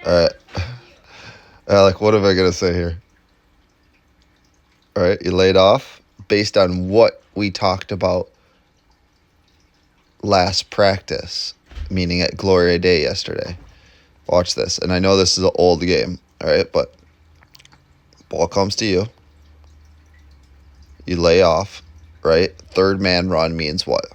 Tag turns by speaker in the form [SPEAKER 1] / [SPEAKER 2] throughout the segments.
[SPEAKER 1] All right. Alec, what am I going to say here? All right. You laid off based on what we talked about last practice, meaning at Gloria Day yesterday. Watch this. And I know this is an old game. All right. But ball comes to you. You lay off. Right. Third man run means what?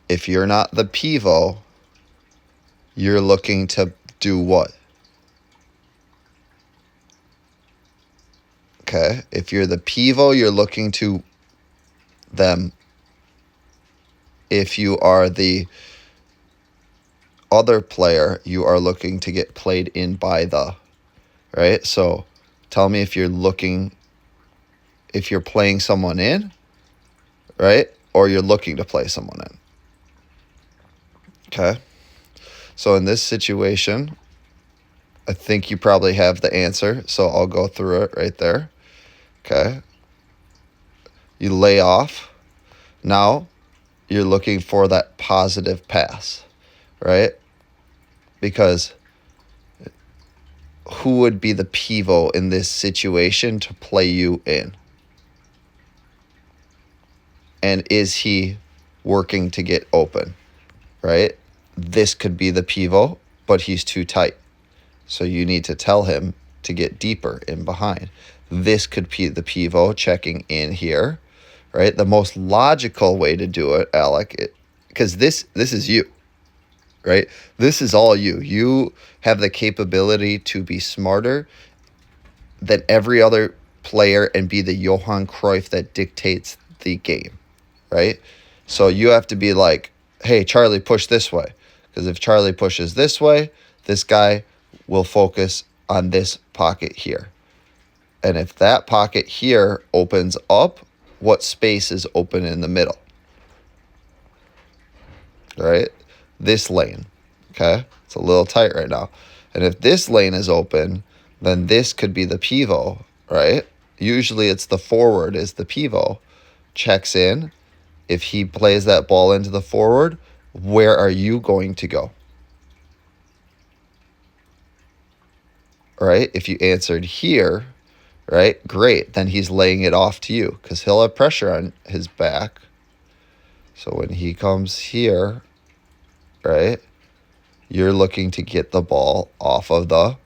[SPEAKER 1] If you're not the pivot, you're looking to do what? Okay. If you're the pivot, you're looking to them. If you are the other player, you are looking to get played in by the, right? So tell me if you're playing someone in, right? Or you're looking to play someone in. Okay. So in this situation, I think you probably have the answer. So I'll go through it right there. Okay. You lay off. Now you're looking for that positive pass, right? Because who would be the pivot in this situation to play you in? And is he working to get open, right? This could be the pivot, but he's too tight. So you need to tell him to get deeper in behind. This could be the pivot checking in here, right? The most logical way to do it, Alec, because this is you, right? This is all you. You have the capability to be smarter than every other player and be the Johan Cruyff that dictates the game, right? So you have to be like, hey, Charlie, push this way. Because if Charlie pushes this way, this guy will focus on this pocket here. And if that pocket here opens up, what space is open in the middle? Right? This lane. Okay? It's a little tight right now. And if this lane is open, then this could be the pivot, right? Usually it's the forward is the pivot. Checks in. If he plays that ball into the forward, where are you going to go? Right? If you answered here, right? Great. Then he's laying it off to you because he'll have pressure on his back. So when he comes here, right, you're looking to get the ball off of the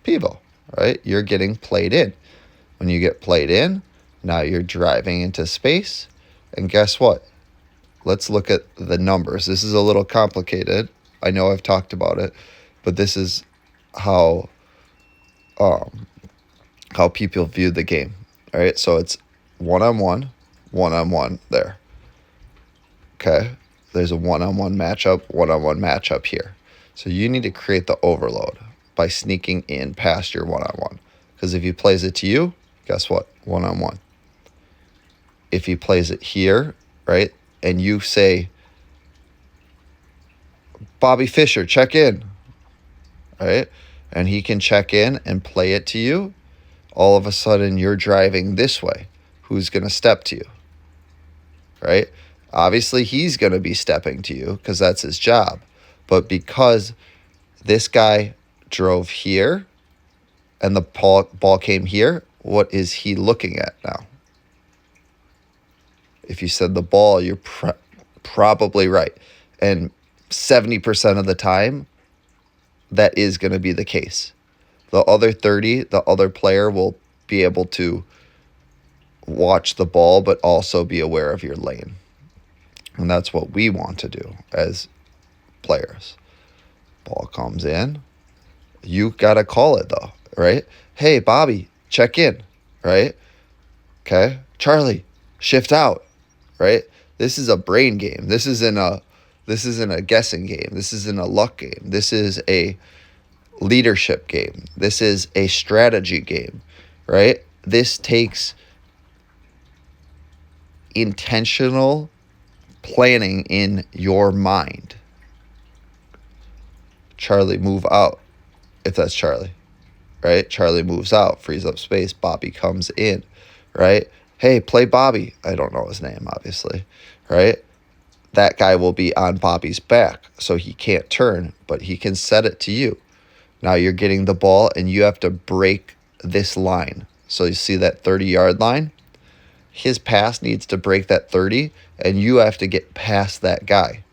[SPEAKER 1] pivot, right? You're getting played in. When you get played in, now you're driving into space. And guess what? Let's look at the numbers. This is a little complicated. I know I've talked about it, but this is how people view the game. All right, so it's one-on-one there. Okay, there's a one-on-one matchup here. So you need to create the overload by sneaking in past your one-on-one. Because if he plays it to you, guess what? One-on-one. If he plays it here, right, and you say, Bobby Fischer, check in, right, and he can check in and play it to you, all of a sudden you're driving this way. Who's going to step to you, right? Obviously, he's going to be stepping to you because that's his job. But because this guy drove here and the ball came here, what is he looking at now? If you said the ball, you're probably right. And 70% of the time, that is going to be the case. The other 30, the other player will be able to watch the ball, but also be aware of your lane. And that's what we want to do as players. Ball comes in. You got to call it, though, right? Hey, Bobby, check in, right? Okay. Charlie, shift out, right? This is a brain game. This isn't a guessing game. This isn't a luck game. This is a leadership game. This is a strategy game, right? This takes intentional planning in your mind. Charlie, move out, if that's Charlie, right? Charlie moves out, frees up space. Bobby comes in, right? Hey, play Bobby. I don't know his name, obviously, right? that guy will be on Bobby's back, so he can't turn, but he can set it to you. Now you're getting the ball, and you have to break this line. So you see that 30-yard line? His pass needs to break that 30, and you have to get past that guy.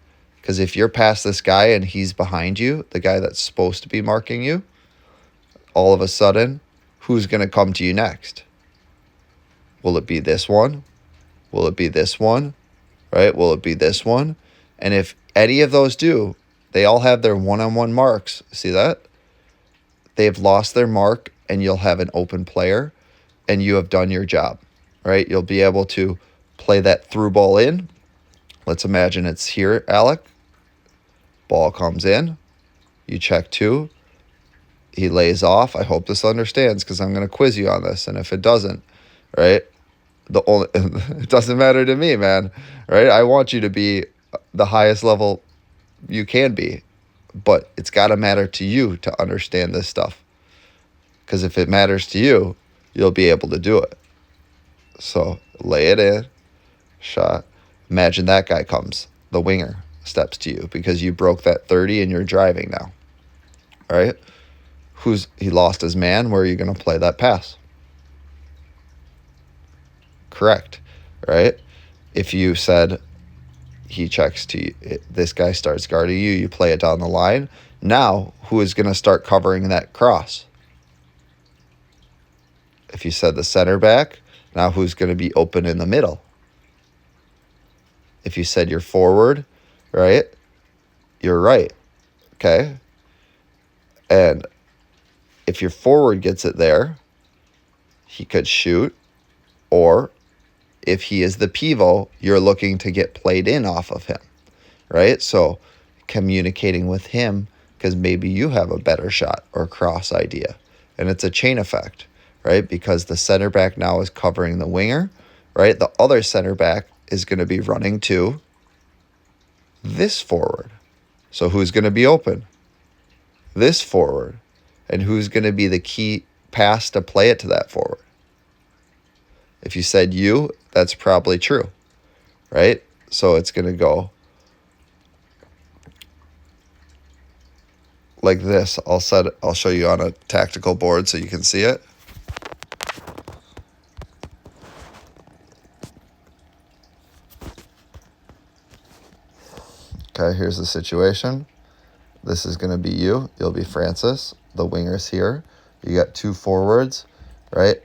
[SPEAKER 1] Because if you're past this guy and he's behind you, the guy that's supposed to be marking you, all of a sudden, who's going to come to you next? Will it be this one? Will it be this one? Right? Will it be this one? And if any of those do, they all have their one-on-one marks. See that? They've lost their mark, and you'll have an open player, and you have done your job, right? You'll be able to play that through ball in. Let's imagine it's here, Alec. Ball comes in. You check 2. He lays off. I hope this understands, because I'm going to quiz you on this. And if it doesn't, right, it doesn't matter to me, man, right? I want you to be the highest level you can be, but it's got to matter to you to understand this stuff. Because if it matters to you, you'll be able to do it. So lay it in, shot. Imagine that guy comes, the winger steps to you because you broke that 30 and you're driving now. All right? He lost his man. Where are you going to play that pass? Correct, right? If you said he checks to you, this guy starts guarding you, you play it down the line. Now, who is going to start covering that cross? If you said the center back, now who's going to be open in the middle? If you said you're forward, right? You're right, okay? And if your forward gets it there, he could shoot, or if he is the pivot, you're looking to get played in off of him, right? So communicating with him, because maybe you have a better shot or cross idea. And it's a chain effect, right? Because the center back now is covering the winger, right? The other center back is going to be running to this forward. So who's going to be open? This forward. And who's going to be the key pass to play it to that forward? If you said you, that's probably true, right? So it's going to go like this. I'll show you on a tactical board so you can see it. Okay, here's the situation. This is going to be you. You'll be Francis. The winger's here. You got 2 forwards, right?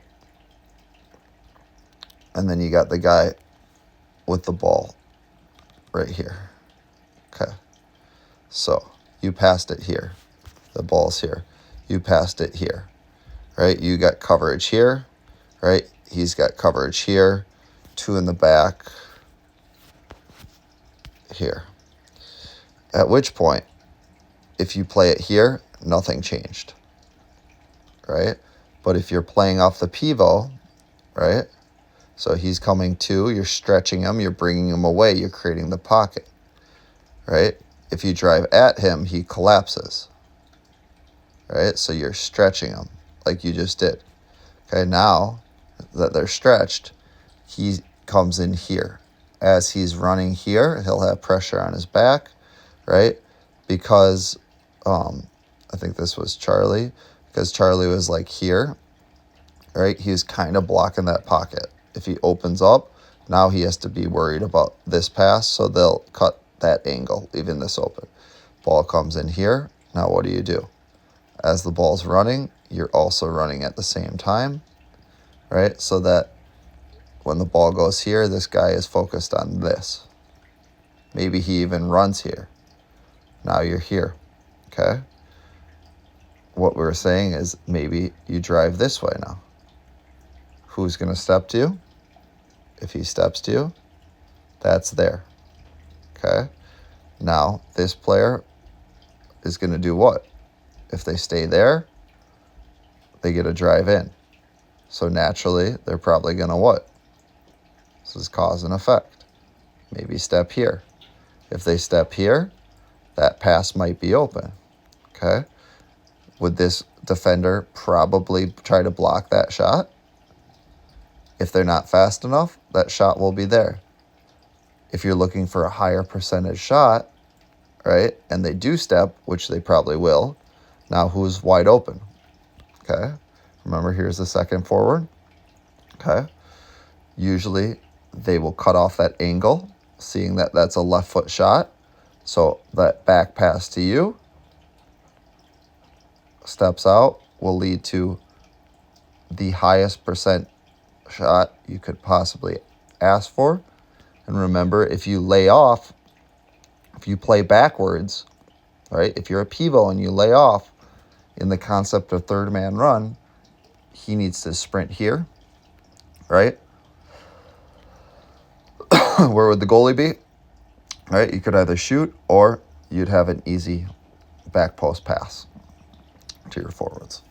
[SPEAKER 1] And then you got the guy with the ball right here. Okay. So you passed it here. The ball's here. You passed it here, right? You got coverage here, right? He's got coverage here. 2 in the back here. At which point, if you play it here, nothing changed, right? But if you're playing off the pivot, right? So he's coming to, you're stretching him, you're bringing him away, you're creating the pocket, right? If you drive at him, he collapses, right? So you're stretching him like you just did. Okay, now that they're stretched, he comes in here. As he's running here, he'll have pressure on his back, right? Because I think this was Charlie, because Charlie was like here, right? He was kind of blocking that pocket. If he opens up, now he has to be worried about this pass, so they'll cut that angle, leaving this open. Ball comes in here. Now what do? As the ball's running, you're also running at the same time, right? So that when the ball goes here, this guy is focused on this. Maybe he even runs here. Now you're here, okay? What we're saying is maybe you drive this way now. Who's going to step to you? If he steps to you, that's there, okay? Now, this player is going to do what? If they stay there, they get a drive in. So naturally, they're probably going to what? This is cause and effect. Maybe step here. If they step here, that pass might be open, okay? Would this defender probably try to block that shot? If they're not fast enough, that shot will be there. If you're looking for a higher percentage shot, right, and they do step, which they probably will, now who's wide open? Okay, remember, here's the second forward. Okay, usually they will cut off that angle, seeing that that's a left foot shot. So that back pass to you, steps out, will lead to the highest percent shot you could possibly ask for. And remember, if you lay off, if you play backwards, right, if you're a pivot and you lay off in the concept of third man run, he needs to sprint here, right? Where would the goalie be? Right, you could either shoot or you'd have an easy back post pass to your forwards.